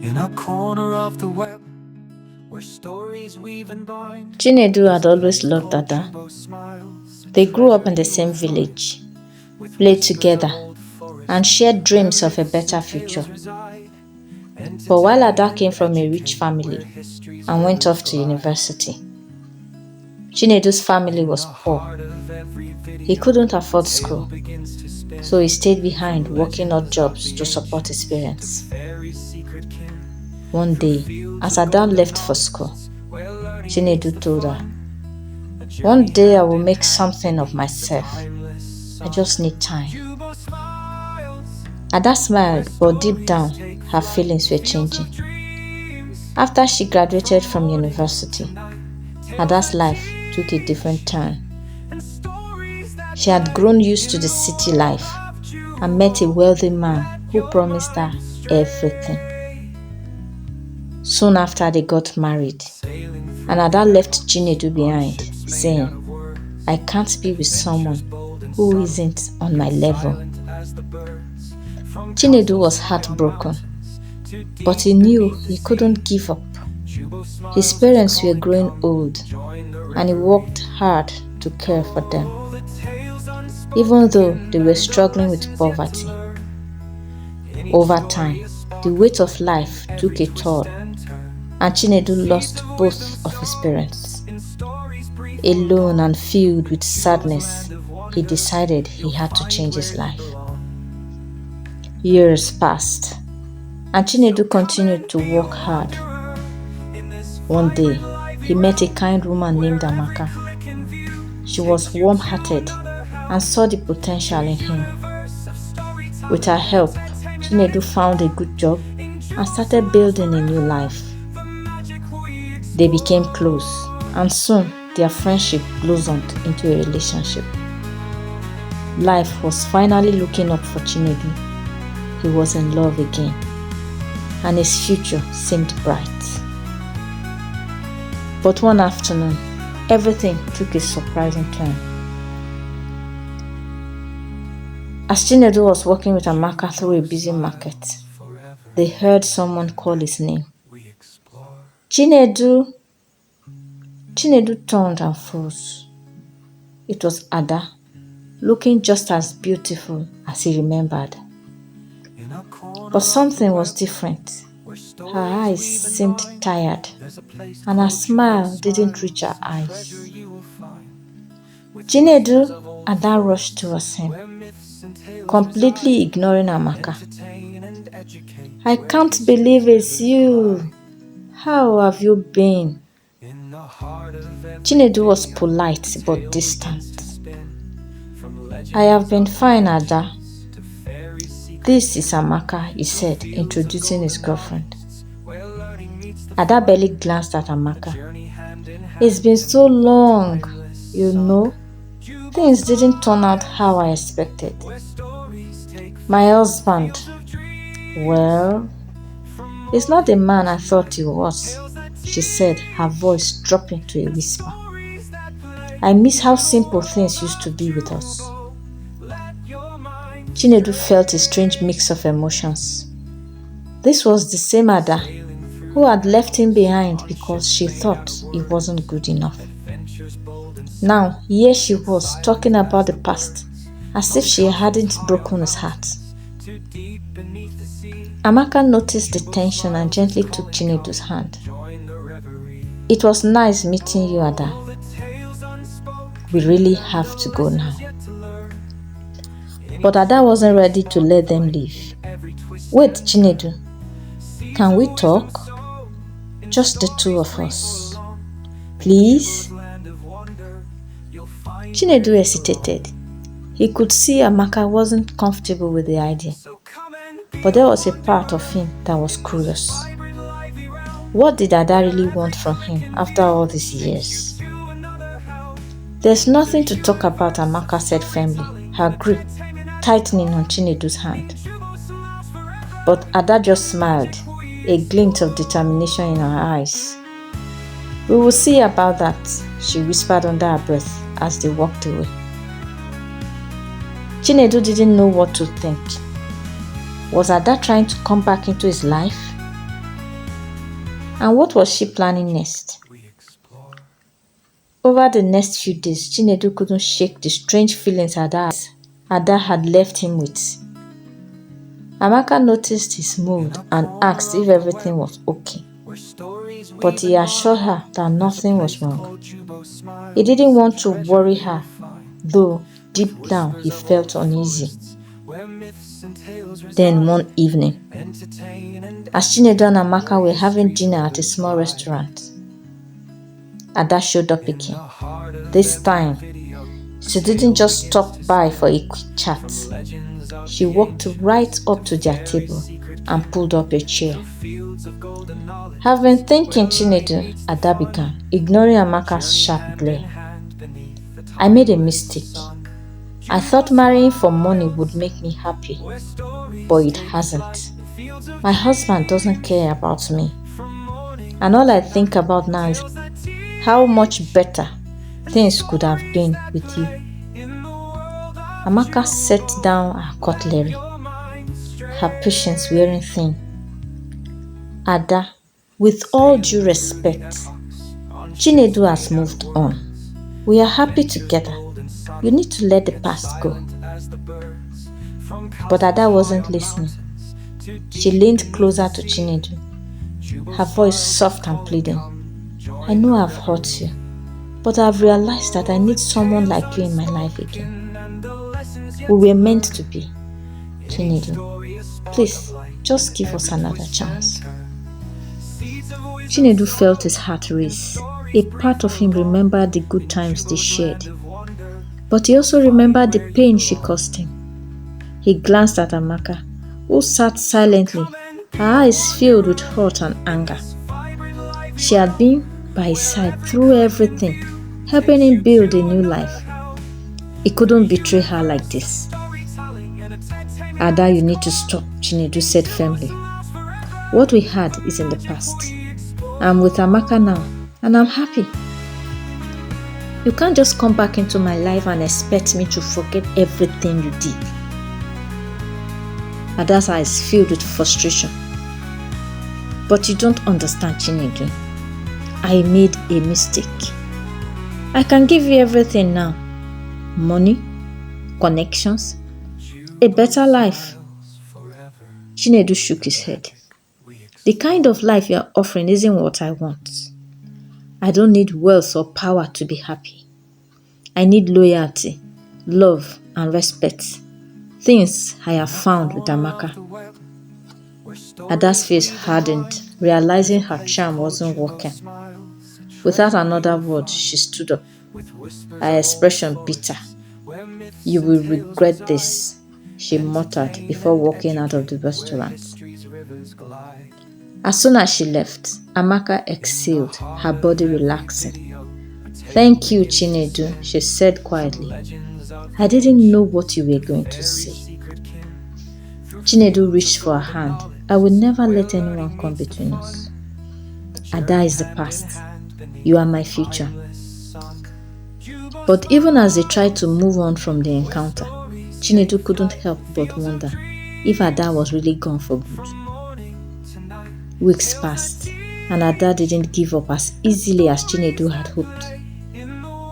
in a corner of the web where stories weave and bind. Chinedu had always loved Ada. They grew up in the same village, played together, and shared dreams of a better future. But while Ada came from a rich family and went off to university, Chinedu's family was poor. He couldn't afford school, so he stayed behind working odd jobs to support his parents. One day, as Ada left for school, Chinedu told her, "One day I will make something of myself. I just need time." Ada smiled, but deep down, her feelings were changing. After she graduated from university, Ada's life took a different turn. She had grown used to the city life and met a wealthy man who promised her everything. Soon after, they got married, and Ada left Chinedu behind, saying, "I can't be with someone who isn't on my level." Chinedu was heartbroken, but he knew he couldn't give up. His parents were growing old, and he worked hard to care for them, even though they were struggling with poverty. Over time, the weight of life took a toll, and Chinedu lost both of his parents. Alone and filled with sadness, he decided he had to change his life. Years passed, and Chinedu continued to work hard. One day, he met a kind woman named Amaka. She was warm-hearted and saw the potential in him. With her help, Chinedu found a good job and started building a new life. They became close, and soon their friendship blossomed into a relationship. Life was finally looking up for Chinedu. He was in love again, and his future seemed bright. But one afternoon, everything took a surprising turn. As Chinedu was walking with Amaka through a busy market, they heard someone call his name. "Chinedu!" Chinedu turned and froze. It was Ada, looking just as beautiful as he remembered. But something was different. Her eyes seemed tired, and her smile didn't reach her eyes. "Chinedu!" Ada rushed towards him, completely ignoring Amaka. "I can't believe it's you. How have you been?" Chinedu was polite but distant. "I have been fine, Ada. This is Amaka," he said, introducing his girlfriend. Ada barely glanced at Amaka. "It's been so long, you know. Things didn't turn out how I expected. My husband, well, he's not the man I thought he was," she said, her voice dropping to a whisper. "I miss how simple things used to be with us." Chinedu felt a strange mix of emotions. This was the same Ada who had left him behind because she thought he wasn't good enough. Now, here she was talking about the past, as if she hadn't broken his heart. Amaka noticed the tension and gently took Chinedu's hand. "It was nice meeting you, Ada. We really have to go now." But Ada wasn't ready to let them leave. "Wait, Chinedu. Can we talk? Just the two of us. Please?" Chinedu hesitated. He could see Amaka wasn't comfortable with the idea, but there was a part of him that was curious. What did Ada really want from him after all these years? "There's nothing to talk about," Amaka said firmly, her grip tightening on Chinedu's hand. But Ada just smiled, a glint of determination in her eyes. "We will see about that," she whispered under her breath as they walked away. Chinedu didn't know what to think. Was Ada trying to come back into his life? And what was she planning next? we explore. Over the next few days, Chinedu couldn't shake the strange feelings Ada had left him with. Amaka noticed his mood and asked if everything was okay, but he assured her that nothing was wrong. He didn't want to worry her, though deep down he felt uneasy. Then one evening, as Chinedu and Amaka were having dinner at a small restaurant, Ada showed up again. This time, she didn't just stop by for a quick chat. She walked right up to their table and pulled up a chair. "I've been thinking, Chinedu," Ada began, ignoring Amaka's sharp glare. "I made a mistake. I thought marrying for money would make me happy, but it hasn't. My husband doesn't care about me, and all I think about now is how much better things could have been with you." Amaka set down her cutlery, her patience wearing thin. "Ada, with all due respect, Chinedu has moved on. We are happy together. You need to let the past go." But Ada wasn't listening. She leaned closer to Chinedu, her voice soft and pleading. "I know I've hurt you, but I've realized that I need someone like you in my life again. We were meant to be. Chinedu, please, just give us another chance." Chinedu felt his heart race. A part of him remembered the good times they shared, but he also remembered the pain she caused him. He glanced at Amaka, who sat silently, her eyes filled with hurt and anger. She had been by his side through everything, helping him build a new life. He couldn't betray her like this. "Ada, you need to stop," Chinedu said firmly. "What we had is in the past. I'm with Amaka now, and I'm happy. You can't just come back into my life and expect me to forget everything you did." Ada's eyes filled with frustration. "But you don't understand, Chinedu. I made a mistake. I can give you everything now. Money, connections, a better life." Chinedu shook his head. "The kind of life you are offering isn't what I want. I don't need wealth or power to be happy. I need loyalty, love, and respect. Things I have found with Amaka." Ada's face hardened, realizing her charm wasn't working. Without another word, she stood up, her expression bitter. "You will regret this," she muttered before walking out of the restaurant. As soon as she left, Amaka exhaled, her body relaxing. "Thank you, Chinedu," she said quietly. "I didn't know what you were going to say." Chinedu reached for her hand. "I will never let anyone come between us. Ada is the past. You are my future." But even as they tried to move on from the encounter, Chinedu couldn't help but wonder if Ada was really gone for good. Weeks passed, and Ada didn't give up as easily as Chinedu had hoped.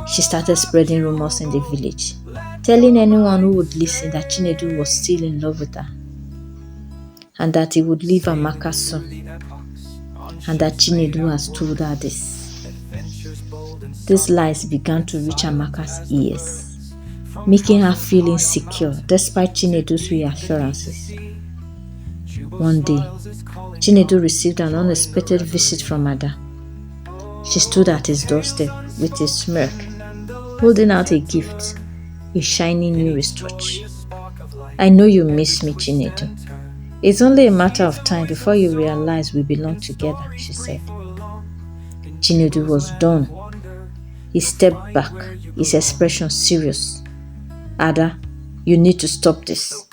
She started spreading rumors in the village, telling anyone who would listen that Chinedu was still in love with her, and that he would leave Amaka soon, and that Chinedu has told her this. These lies began to reach Amaka's ears, making her feel insecure despite Chinedu's reassurances. One day, Chinedu received an unexpected visit from Ada. She stood at his doorstep with a smirk, holding out a gift, a shiny new wristwatch. "I know you miss me, Chinedu. It's only a matter of time before you realize we belong together," she said. Chinedu was done. He stepped back, his expression serious. "Ada, you need to stop this.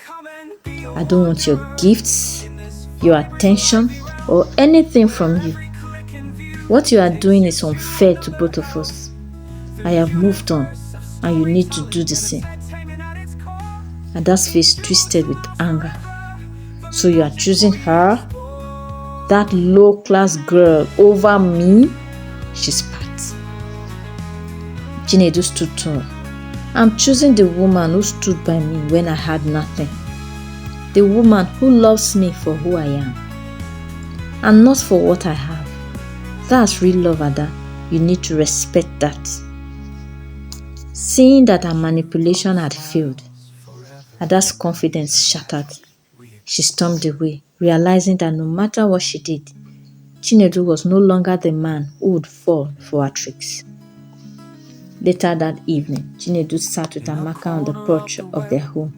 I don't want your gifts, your attention, or anything from you. What you are doing is unfair to both of us. I have moved on, and you need to do the same." Ada's face twisted with anger. "So you are choosing her? that low-class girl over me, she spat. Chinedu stood tall. I'm choosing the woman who stood by me when I had nothing. The woman who loves me for who I am, and not for what I have. That's real love, Ada. You need to respect that. Seeing that her manipulation had failed, Ada's confidence shattered. She stormed away, realizing that no matter what she did, Chinedu was no longer the man who would fall for her tricks. Later that evening, Chinedu sat with Amaka on the porch of their home,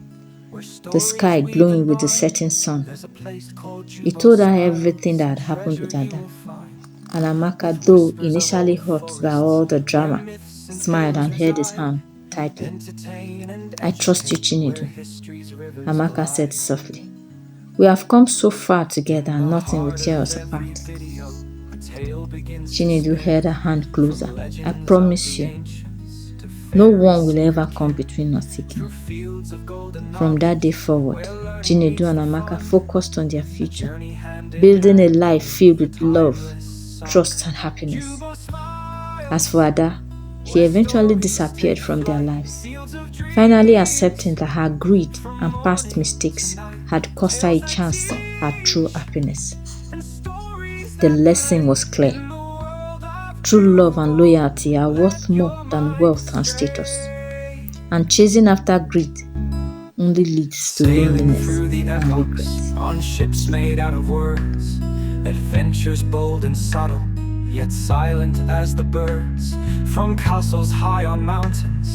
the sky glowing with the setting sun. He told her everything that had happened with Ada, and Amaka, though initially hurt by all the drama, smiled and held his hand tightly. I trust you, Chinedu, Amaka said softly. We have come so far together and nothing will tear us apart. Chinedu held her hand closer. I promise you, no one will ever come between us again. From that day forward, Chinedu and Amaka focused on their future, building a life filled with love, trust, and happiness. As for Ada, she eventually disappeared from their lives, finally accepting that her greed and past mistakes had cost her a chance at true happiness. The lesson was clear. True love and loyalty are worth more than wealth and status, and chasing after greed only leads to loneliness and regret. On ships made out of words, adventures bold and subtle, yet silent as the birds, from castles high on mountains.